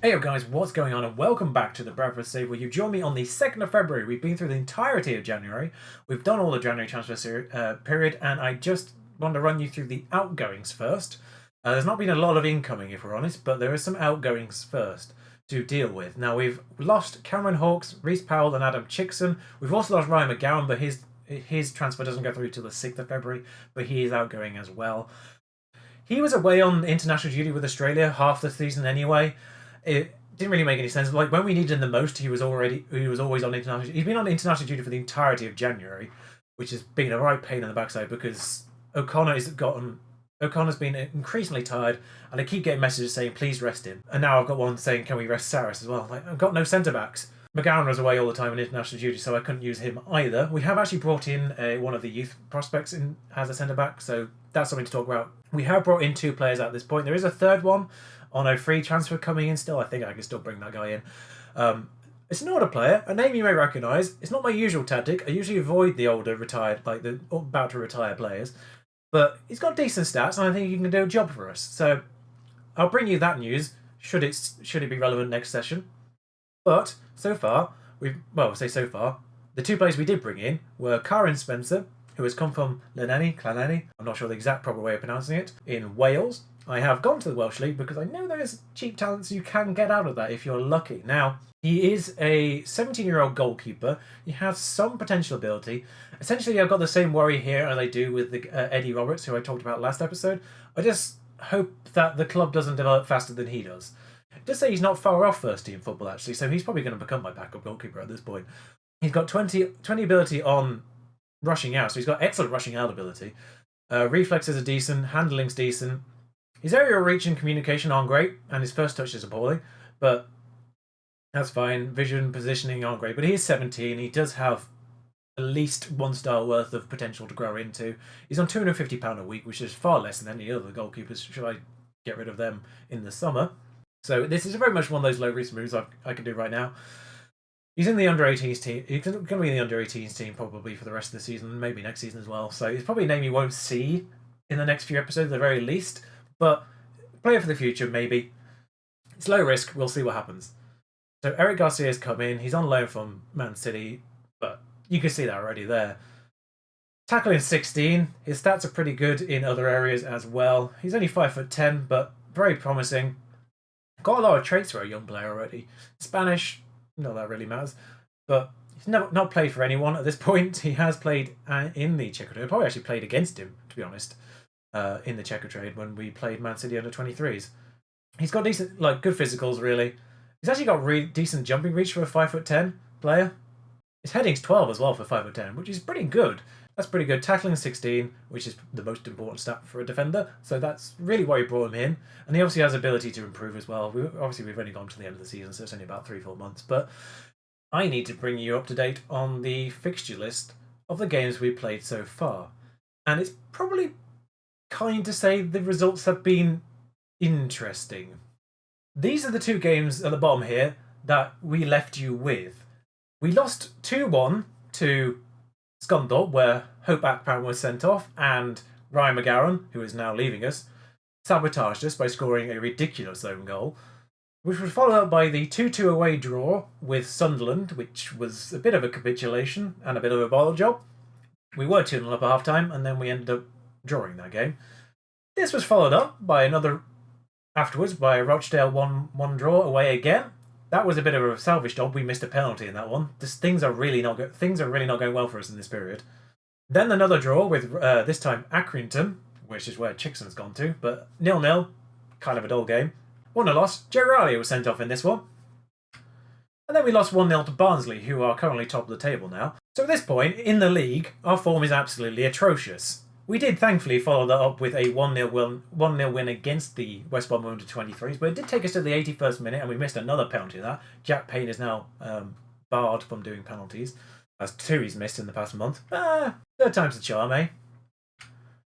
Hey guys, what's going on, and welcome back to the Bradford Save, where you join me on the 2nd of February. We've been through the entirety of January. We've done all the January transfer period, and I just want to run you through the outgoings first. There's not been a lot of incoming, if we're honest, but there is some outgoings first to deal with. Now, we've lost Cameron Hawkes, Reece Powell, and Adam Chickson. We've also lost Ryan McGowan, but his transfer doesn't go through till the 6th of February, but he is outgoing as well. He was away on international duty with Australia half the season anyway. It didn't really make any sense. Like, when we needed him the most, he was always on international. He's been on international duty for the entirety of January, which has been a right pain in the backside because O'Connor's been increasingly tired, and I keep getting messages saying please rest him. And now I've got one saying can we rest Saris as well? Like, I've got no centre backs. McGowan was away all the time on international duty, so I couldn't use him either. We have actually brought in one of the youth prospects in as a centre back, so that's something to talk about. We have brought in 2 players at this point. There is a third one on a free transfer coming in still. I think I can still bring that guy in. It's not a player, a name you may recognise. It's not my usual tactic. I usually avoid the older retired, like the about to retire players. But he's got decent stats, and I think he can do a job for us. So I'll bring you that news should it be relevant next session. But so far, the 2 players we did bring in were Karen Spencer, who has come from Llanelli, I'm not sure the exact proper way of pronouncing it, in Wales. I have gone to the Welsh League because I know there's cheap talents you can get out of that if you're lucky. Now, he is a 17-year-old goalkeeper. He has some potential ability. Essentially, I've got the same worry here as I do with the Eddie Roberts, who I talked about last episode. I just hope that the club doesn't develop faster than he does. It does say he's not far off first team football, actually, so he's probably going to become my backup goalkeeper at this point. He's got 20 ability on rushing out, so he's got excellent rushing out ability. Reflexes are decent, handling's decent. His aerial reach and communication aren't great, and his first touch is appalling, but that's fine. Vision, positioning aren't great, but he is 17. He does have at least 1 star worth of potential to grow into. He's on £250 a week, which is far less than any other goalkeepers, should I get rid of them in the summer. So this is very much one of those low-risk moves I can do right now. He's in the under-18s team. He's going to be in the under-18s team probably for the rest of the season, maybe next season as well. So he's probably a name you won't see in the next few episodes at the very least. But player for the future, maybe. It's low risk. We'll see what happens. So Eric Garcia's come in. He's on loan from Man City, but you can see that already there. Tackling 16. His stats are pretty good in other areas as well. He's only 5'10", but very promising. Got a lot of traits for a young player already. Spanish, not that really matters, but he's not played for anyone at this point. He has played in the Czech trade. Probably actually played against him, to be honest. In the Czech trade when we played Man City under 23s. He's got decent, good physicals, really. He's actually got decent jumping reach for a 5'10" player. His heading's 12 as well for 5'10", which is pretty good. That's pretty good. Tackling 16, which is the most important stat for a defender. So that's really why we brought him in. And he obviously has ability to improve as well. We've only gone to the end of the season, so it's only about 3-4 months. But I need to bring you up to date on the fixture list of the games we've played so far. And it's probably kind to say the results have been interesting. These are the 2 games at the bottom here that we left you with. We lost 2-1 to Scunthorpe, where Hope Akpan was sent off, and Ryan McGowan, who is now leaving us, sabotaged us by scoring a ridiculous own goal, which was followed up by the 2-2 away draw with Sunderland, which was a bit of a capitulation and a bit of a bottle job. We were 2-0 up at half-time, and then we ended up drawing that game. This was followed up by another afterwards by a Rochdale 1-1 draw away again. That was a bit of a salvage job. We missed a penalty in that one. Things are really not going well for us in this period. Then another draw with this time Accrington, which is where Chickson's gone to, but 0-0, kind of a dull game. 1-0 loss. Gerrali was sent off in this one. And then we lost 1-0 to Barnsley, who are currently top of the table now. So at this point, in the league, our form is absolutely atrocious. We did thankfully follow that up with a 1-0 win against the West Brom under 23s, but it did take us to the 81st minute, and we missed another penalty of that. Jack Payne is now barred from doing penalties. That's 2 he's missed in the past month. 3rd time's the charm, eh?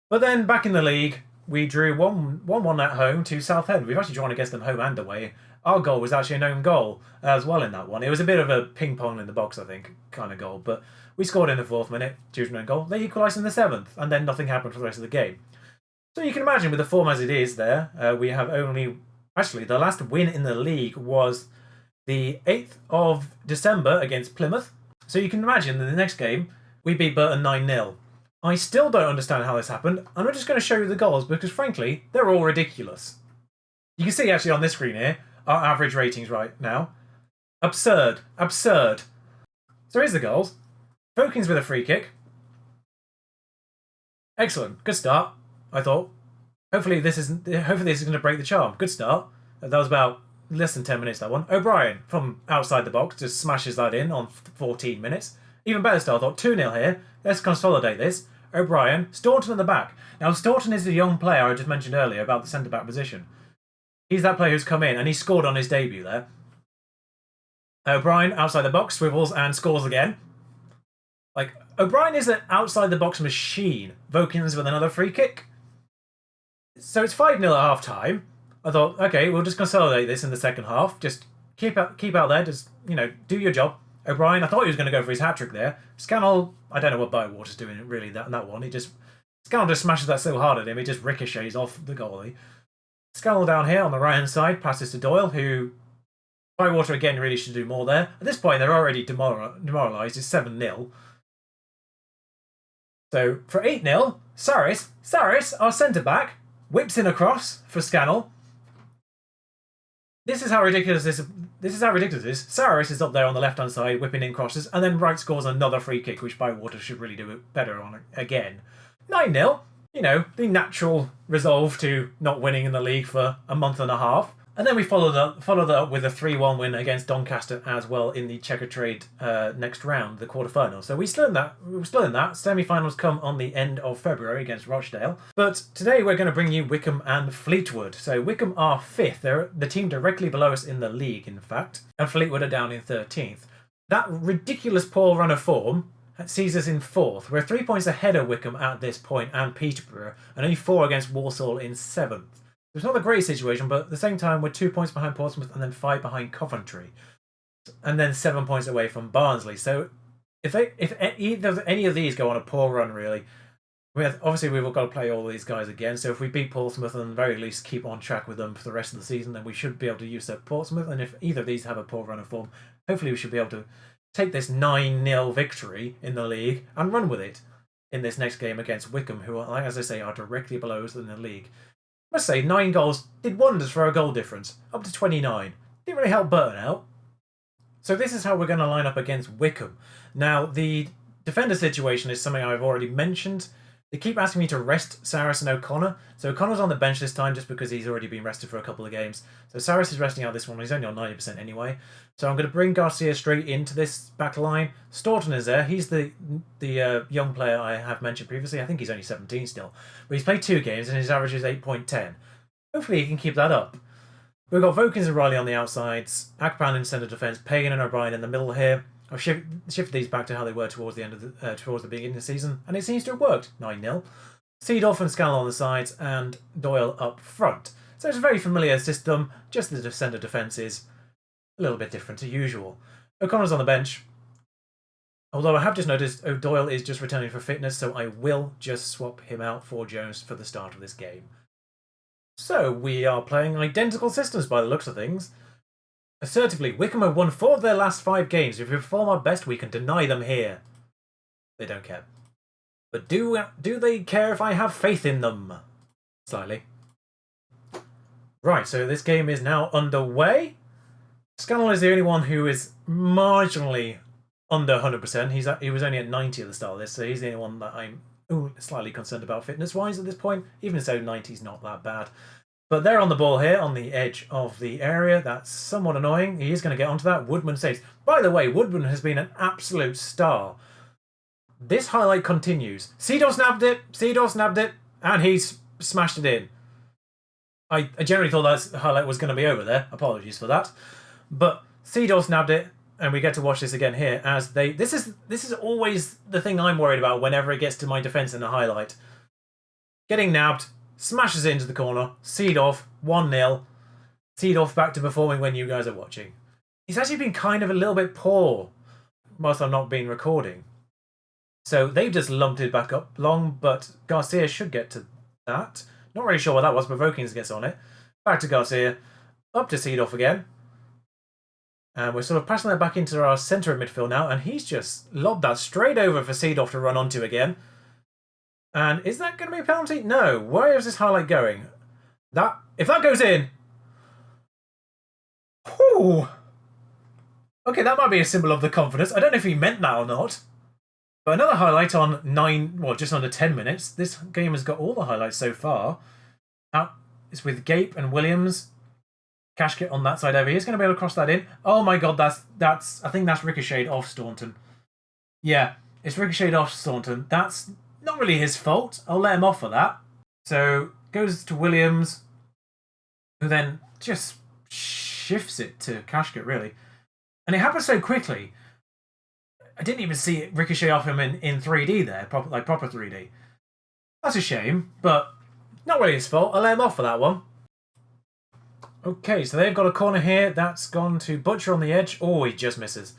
But then back in the league, we drew 1-1 at home to Southend. We've actually drawn against them home and away. Our goal was actually an own goal as well in that one. It was a bit of a ping-pong in the box, I think, kind of goal, but we scored in the 4th minute due to an own goal. They equalised in the 7th, and then nothing happened for the rest of the game. So you can imagine with the form as it is there, we have only Actually, the last win in the league was the 8th of December against Plymouth. So you can imagine in the next game, we beat Burton 9-0. I still don't understand how this happened, and I'm just going to show you the goals because, frankly, they're all ridiculous. You can see actually on this screen here, our average ratings right now. Absurd. Absurd. So here's the goals. Vokins with a free kick. Excellent. Good start, I thought. Hopefully this is going to break the charm. Good start. That was about less than 10 minutes, that one. O'Brien, from outside the box, just smashes that in on 14 minutes. Even better start, I thought. 2-0 here. Let's consolidate this. O'Brien, Staunton in the back. Now, Staunton is the young player I just mentioned earlier about the centre-back position. He's that player who's come in, and he scored on his debut there. O'Brien, outside the box, swivels and scores again. Like, O'Brien is an outside-the-box machine. Vokins with another free kick. So it's 5-0 at half-time. I thought, okay, we'll just consolidate this in the second half. Just keep out there. Just, do your job. O'Brien, I thought he was going to go for his hat-trick there. Scannell, I don't know what Bywater's doing really that one. Scannell just smashes that so hard at him, it just ricochets off the goalie. Scannell down here on the right-hand side, passes to Doyle, who Bywater again really should do more there. At this point, they're already demoralised. It's 7-0. So for 8-0, Saris, our centre-back, whips in a cross for Scannell. This is how ridiculous this is. Saris is up there on the left-hand side, whipping in crosses, and then Wright scores another free kick, which Bywater should really do it better on again. 9-0, the natural resolve to not winning in the league for a month and a half. And then we followed that up with a 3-1 win against Doncaster as well in the Checkatrade next round, the quarterfinal. So we're still in that. Semi-finals come on the end of February against Rochdale. But today we're going to bring you Wycombe and Fleetwood. So Wycombe are 5th. They're the team directly below us in the league, in fact. And Fleetwood are down in 13th. That ridiculous poor run of form sees us in 4th. We're 3 points ahead of Wycombe at this point and Peterborough, and only 4 against Walsall in 7th. It's not a great situation, but at the same time, we're 2 points behind Portsmouth and then 5 behind Coventry. And then 7 points away from Barnsley. So if any of these go on a poor run, really, obviously we've got to play all these guys again. So if we beat Portsmouth and at the very least keep on track with them for the rest of the season, then we should be able to usurp Portsmouth. And if either of these have a poor run of form, hopefully we should be able to take this 9-0 victory in the league and run with it in this next game against Wycombe, who, as I say, are directly below us in the league. I must say, 9 goals did wonders for our goal difference, up to 29. Didn't really help Burton out. So this is how we're going to line up against Wycombe. Now, the defender situation is something I've already mentioned. They keep asking me to rest Saris and O'Connor. So O'Connor's on the bench this time just because he's already been rested for a couple of games. So Saris is resting out this one. He's only on 90% anyway. So I'm going to bring Garcia straight into this back line. Staunton is there. He's the young player I have mentioned previously. I think he's only 17 still. But he's played 2 games and his average is 8.10. Hopefully he can keep that up. We've got Vokins and Riley on the outsides. Akpan in centre defence. Pagan and O'Brien in the middle here. I've shifted these back to how they were towards the end of towards the beginning of the season, and it seems to have worked. 9-0. Seedorf and Scannell on the sides, and Doyle up front. So it's a very familiar system, just the centre defence is a little bit different to usual. O'Connor's on the bench, although I have just noticed Doyle is just returning for fitness, so I will just swap him out for Jones for the start of this game. So we are playing identical systems by the looks of things. Assertively, Wycombe have won 4 of their last 5 games. If we perform our best, we can deny them here. They don't care. But do they care if I have faith in them? Slightly. Right, so this game is now underway. Scannell is the only one who is marginally under 100%. He was only at 90 at the start of this, so he's the only one that I'm slightly concerned about fitness-wise at this point. Even so, 90's not that bad. But they're on the ball here, on the edge of the area. That's somewhat annoying. He is going to get onto that. Woodman saves. By the way, Woodman has been an absolute star. This highlight continues. Seedorf snapped it, and he's smashed it in. I generally thought that highlight was going to be over there. Apologies for that. But Seedorf snapped it, and we get to watch this again here. As this is always the thing I'm worried about whenever it gets to my defence in a highlight. Getting nabbed. Smashes it into the corner. Seedorf, 1-0. Seedorf back to performing when you guys are watching. He's actually been kind of a little bit poor whilst I've not been recording. So they've just lumped it back up long, but Garcia should get to that. Not really sure what that was, but Vokins gets on it. Back to Garcia. Up to Seedorf again. And we're sort of passing that back into our centre of midfield now. And he's just lobbed that straight over for Seedorf to run onto again. And is that going to be a penalty? No. Where is this highlight going? If that goes in... Whew. Okay, that might be a symbol of the confidence. I don't know if he meant that or not. But another highlight on just under 10 minutes. This game has got all the highlights so far. It's with Gape and Williams. Kashket on that side over here. He's going to be able to cross that in. Oh my god, that's I think that's ricocheted off Staunton. Yeah, it's ricocheted off Staunton. That's not really his fault. I'll let him off for that. So, goes to Williams, who then just shifts it to Kashket, really. And it happens so quickly. I didn't even see it ricochet off him in 3D there, proper 3D. That's a shame, but not really his fault. I'll let him off for that one. Okay, so they've got a corner here. That's gone to Butcher on the edge. Oh, he just misses.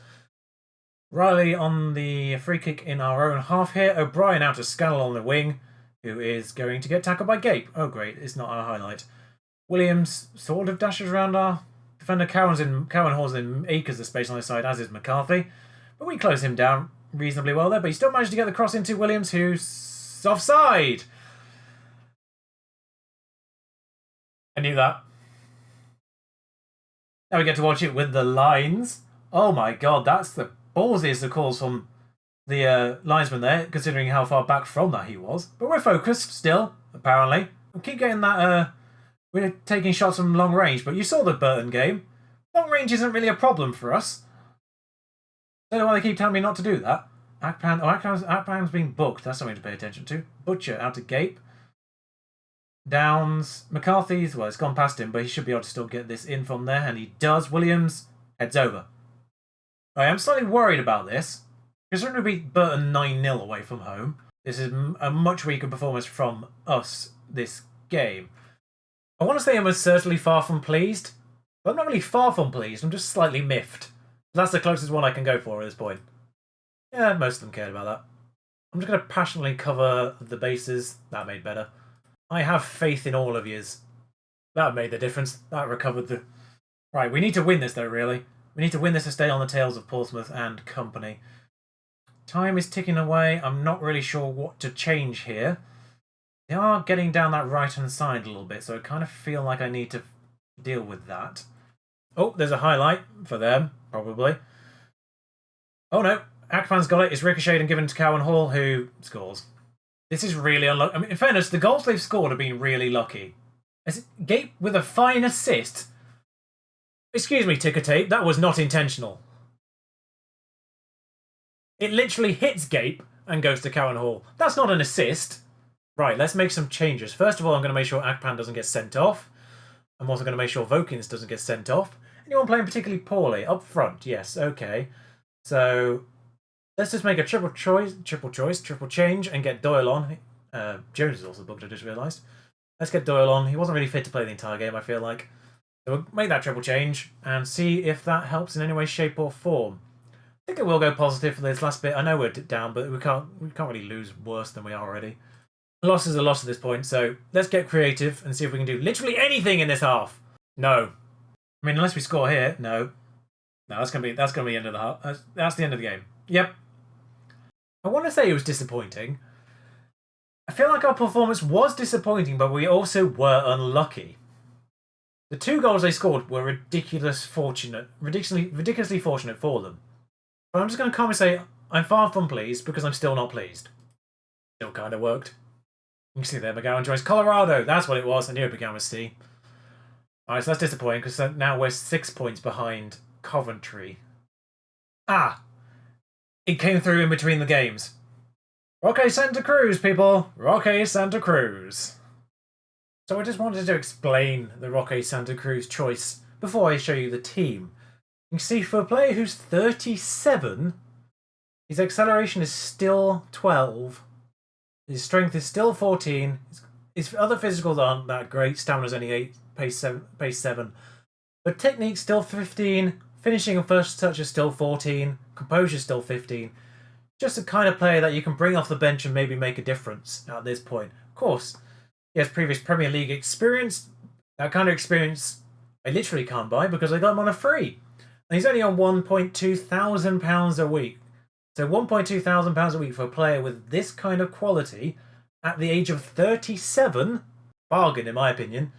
Riley on the free kick in our own half here. O'Brien out to Scannell on the wing, who is going to get tackled by Gape. Oh, great. It's not our highlight. Williams sort of dashes around our defender. Cowanhall's in acres of space on his side, as is McCarthy. But we close him down reasonably well there. But he still managed to get the cross into Williams, who's offside. I knew that. Now we get to watch it with the lines. Oh my god, that's the ballsiest of calls from the linesman there, considering how far back from that he was. But we're focused still, apparently. We keep getting that... we're taking shots from long range, but you saw the Burton game. Long range isn't really a problem for us. I don't know why they keep telling me not to do that. Akpan's being booked. That's something to pay attention to. Butcher out to Gape. Downs. McCarthy's, well, it's gone past him, but he should be able to still get this in from there, and he does. Williams heads over. I am slightly worried about this. Considering we beat Burton 9-0 away from home, this is a much weaker performance from us this game. I want to say I'm certainly far from pleased, but I'm not really far from pleased. I'm just slightly miffed. That's the closest one I can go for at this point. Yeah, most of them cared about that. I'm just going to passionately cover the bases. That made better. I have faith in all of yous. That made the difference. That recovered the... Right, we need to win this though, really. We need to win this to stay on the tails of Portsmouth and company. Time is ticking away. I'm not really sure what to change here. They are getting down that right-hand side a little bit, so I kind of feel like I need to deal with that. Oh, there's a highlight for them, probably. Oh no, Akpan's got it. It's ricocheted and given to Cowanhall, who scores. This is really unlucky. I mean, in fairness, the goals they've scored have been really lucky. Gape with a fine assist. Excuse me, ticker tape, that was not intentional. It literally hits Gape and goes to Cowanhall. That's not an assist. Right, let's make some changes. First of all, I'm going to make sure Akpan doesn't get sent off. I'm also going to make sure Vokins doesn't get sent off. Anyone playing particularly poorly? Up front, yes, okay. So, let's just make a triple change, and get Doyle on. Jones is also booked, I just realised. Let's get Doyle on. He wasn't really fit to play the entire game, I feel like. So we'll make that triple change and see if that helps in any way, shape or form. I think it will go positive for this last bit. I know we're down, but we can't really lose worse than we are already. A loss is a loss at this point, so let's get creative and see if we can do literally anything in this half. No. I mean, unless we score here, no. No, that's gonna be the end of the half. That's the end of the game. Yep. I want to say it was disappointing. I feel like our performance was disappointing, but we also were unlucky. The 2 goals they scored were ridiculously fortunate for them. But I'm just going to calmly say I'm far from pleased because I'm still not pleased. Still kind of worked. You can see there, McGowan joins Colorado. That's what it was. I knew it began with C. Alright, so that's disappointing because now we're 6 points behind Coventry. Ah! It came through in between the games. Roque Santa Cruz, people! Roque Santa Cruz. So I just wanted to explain the Roque Santa Cruz choice before I show you the team. You can see for a player who's 37, his acceleration is still 12, his strength is still 14, his other physicals aren't that great, stamina's only 8, pace 7, but technique's still 15, finishing and first touch is still 14, composure's still 15. Just a kind of player that you can bring off the bench and maybe make a difference at this point. Of course, he has previous Premier League experience. That kind of experience I literally can't buy because I got him on a free. And he's only on £1,200 a week. So £1,200 a week for a player with this kind of quality at the age of 37, bargain in my opinion.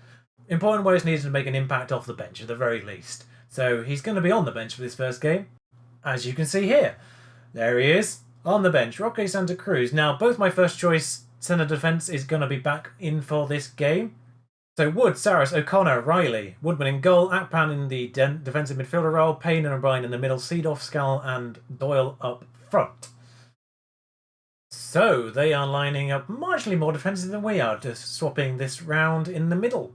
Important players needed to make an impact off the bench at the very least. So he's going to be on the bench for this first game, as you can see here. There he is, on the bench, Roque Santa Cruz. Now, both my first choice centre defence is going to be back in for this game. So Wood, Saris, O'Connor, Riley, Woodman in goal, Akpan in the defensive midfielder role, Payne and O'Brien in the middle, Seedorf, Scannell and Doyle up front. So they are lining up marginally more defensive than we are, just swapping this round in the middle.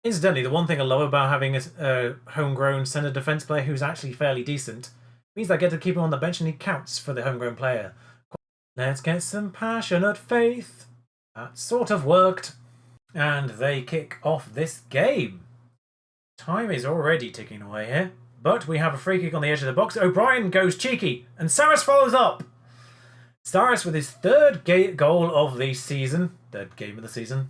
Incidentally, the one thing I love about having a homegrown centre defence player who's actually fairly decent means I get to keep him on the bench and he counts for the homegrown player. Let's get some passionate faith. That sort of worked. And they kick off this game. Time is already ticking away here. But we have a free kick on the edge of the box. O'Brien goes cheeky. And Saris follows up. Saris with his third goal of the season. Third game of the season.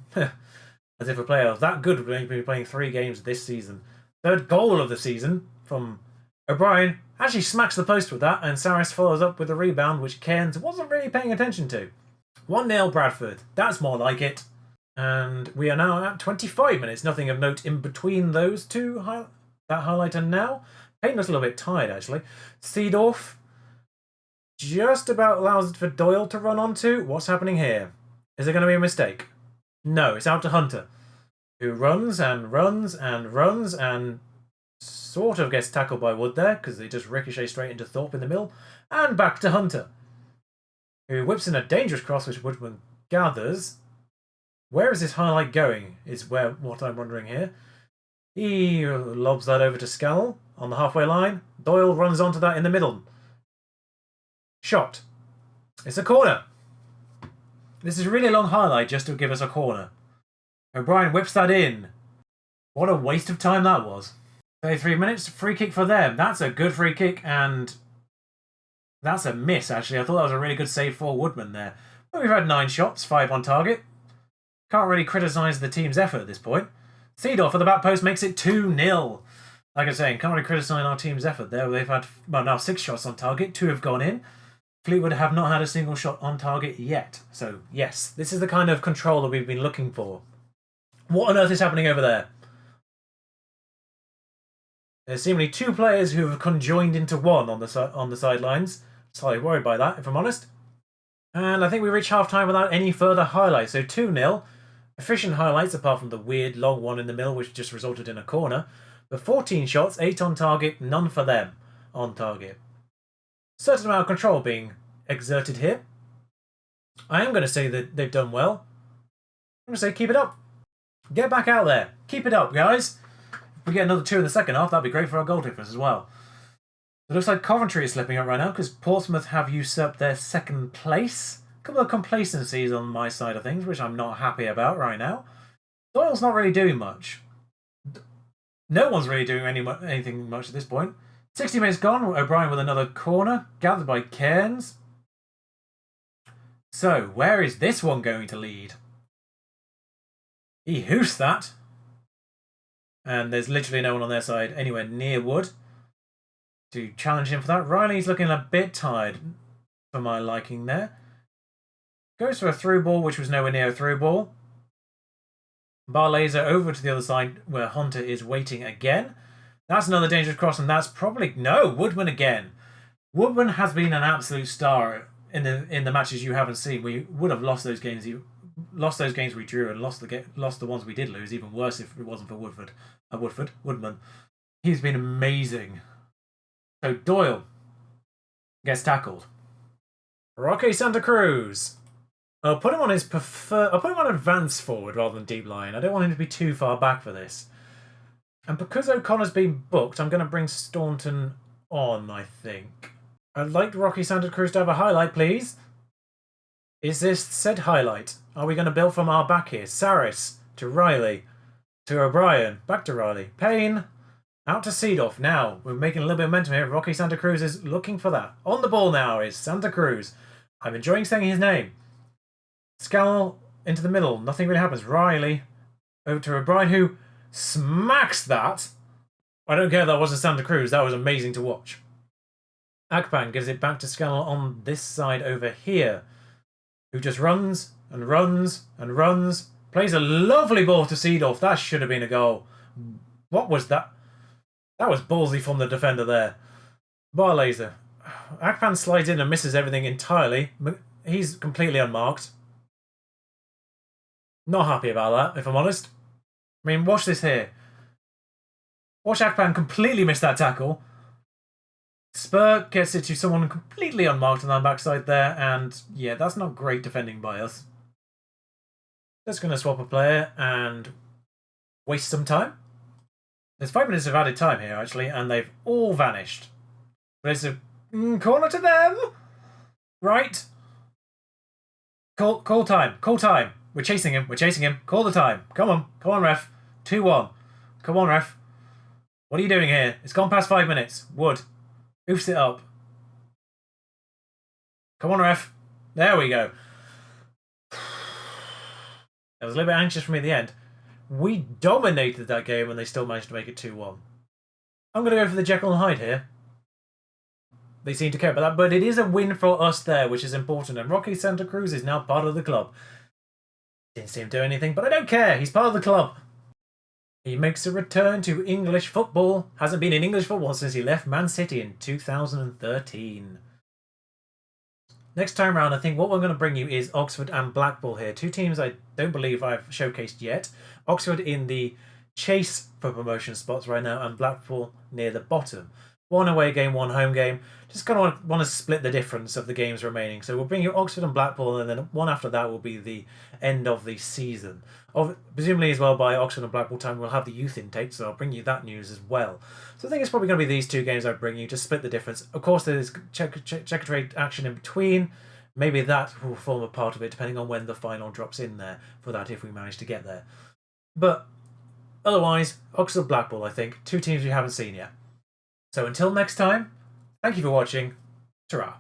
As if a player of that good would be playing 3 games this season. Third goal of the season from O'Brien. Actually smacks the post with that. And Saris follows up with a rebound which Cairns wasn't really paying attention to. 1-0 Bradford. That's more like it. And we are now at 25 minutes. Nothing of note in between those two. That highlighter now. Payne was a little bit tired, actually. Seedorf just about allows it for Doyle to run onto. What's happening here? Is there going to be a mistake? No, it's out to Hunter, who runs and runs and runs and sort of gets tackled by Wood there because they just ricochet straight into Thorpe in the middle. And back to Hunter, who whips in a dangerous cross which Woodman gathers. Where is this highlight going is what I'm wondering here. He lobs that over to Scannell on the halfway line. Doyle runs onto that in the middle. Shot. It's a corner. This is a really long highlight just to give us a corner. O'Brien whips that in. What a waste of time that was. 33 minutes, free kick for them. That's a good free kick and that's a miss actually. I thought that was a really good save for Woodman there. But we've had 9 shots, 5 on target. Can't really criticise the team's effort at this point. Seedorf at the back post makes it 2-0. Like I was saying, can't really criticise our team's effort there. They've had, well, now 6 shots on target. 2 have gone in. Fleetwood have not had a single shot on target yet. So, yes, this is the kind of control that we've been looking for. What on earth is happening over there? There's seemingly 2 players who have conjoined into one on the sidelines. Slightly worried by that, if I'm honest. And I think we reach half-time without any further highlights. So 2-0. Efficient highlights, apart from the weird long one in the middle, which just resulted in a corner. But 14 shots, 8 on target, none for them on target. Certain amount of control being exerted here. I am going to say that they've done well. I'm going to say keep it up. Get back out there. Keep it up, guys. If we get another 2 in the second half, that'd be great for our goal difference as well. It looks like Coventry is slipping up right now because Portsmouth have usurped their second place. A couple of complacencies on my side of things, which I'm not happy about right now. Doyle's not really doing much. No one's really doing anything much at this point. 60 minutes gone. O'Brien with another corner, gathered by Cairns. So, where is this one going to lead? He hoofs that. And there's literally no one on their side anywhere near Wood to challenge him for that. Riley's looking a bit tired for my liking there. Goes for a through ball, which was nowhere near a through ball. Bar laser over to the other side where Hunter is waiting again. That's another dangerous cross, and that's probably... No, Woodman again. Woodman has been an absolute star in the matches you haven't seen. We would have lost those games. Lost those games we drew and lost the ones we did lose. Even worse if it wasn't for Woodman. He's been amazing. So Doyle gets tackled. Roque Santa Cruz. I'll put him on I'll put him on advance forward rather than deep line. I don't want him to be too far back for this. And because O'Connor's been booked, I'm going to bring Staunton on, I think. I'd like Roque Santa Cruz to have a highlight, please. Is this said highlight? Are we going to build from our back here? Saris to Riley to O'Brien. Back to Riley. Payne. Out to Seedorf. Now, we're making a little bit of momentum here. Roque Santa Cruz is looking for that. On the ball now is Santa Cruz. I'm enjoying saying his name. Scannell into the middle. Nothing really happens. Riley over to O'Brien, who smacks that. I don't care if that wasn't Santa Cruz. That was amazing to watch. Akpan gives it back to Scannell on this side over here, who just runs and runs and runs. Plays a lovely ball to Seedorf. That should have been a goal. What was that? That was ballsy from the defender there. Bar laser. Akpan slides in and misses everything entirely. He's completely unmarked. Not happy about that, if I'm honest. I mean, watch this here. Watch Akpan completely miss that tackle. Spur gets it to someone completely unmarked on that backside there, and yeah, that's not great defending by us. Just going to swap a player and waste some time. There's 5 minutes of added time here, actually, and they've all vanished. But it's a corner to them! Right. Call time. Call time. We're chasing him. We're chasing him. Call the time. Come on. Come on, ref. 2-1. Come on, ref. What are you doing here? It's gone past 5 minutes. Wood. Oofs it up. Come on, ref. There we go. I was a little bit anxious for me at the end. We dominated that game and they still managed to make it 2-1. I'm going to go for the Jekyll and Hyde here. They seem to care about that, but it is a win for us there, which is important. And Rocky Santa Cruz is now part of the club. Didn't see him do anything, but I don't care. He's part of the club. He makes a return to English football. Hasn't been in English football since he left Man City in 2013. Next time round, I think what we're going to bring you is Oxford and Blackpool here. 2 teams I don't believe I've showcased yet. Oxford in the chase for promotion spots right now, and Blackpool near the bottom. 1 away game, 1 home game. Just kind of want to split the difference of the games remaining. So we'll bring you Oxford and Blackpool, and then one after that will be the end of the season. Presumably as well by Oxford and Blackpool time we'll have the youth intake, so I'll bring you that news as well. So I think it's probably going to be these 2 games I bring you, just split the difference. Of course there's checker trade action in between. Maybe that will form a part of it depending on when the final drops in there for that, if we manage to get there. But otherwise, Oxford Blackpool, I think. 2 teams we haven't seen yet. So until next time, thank you for watching. Ta-ra.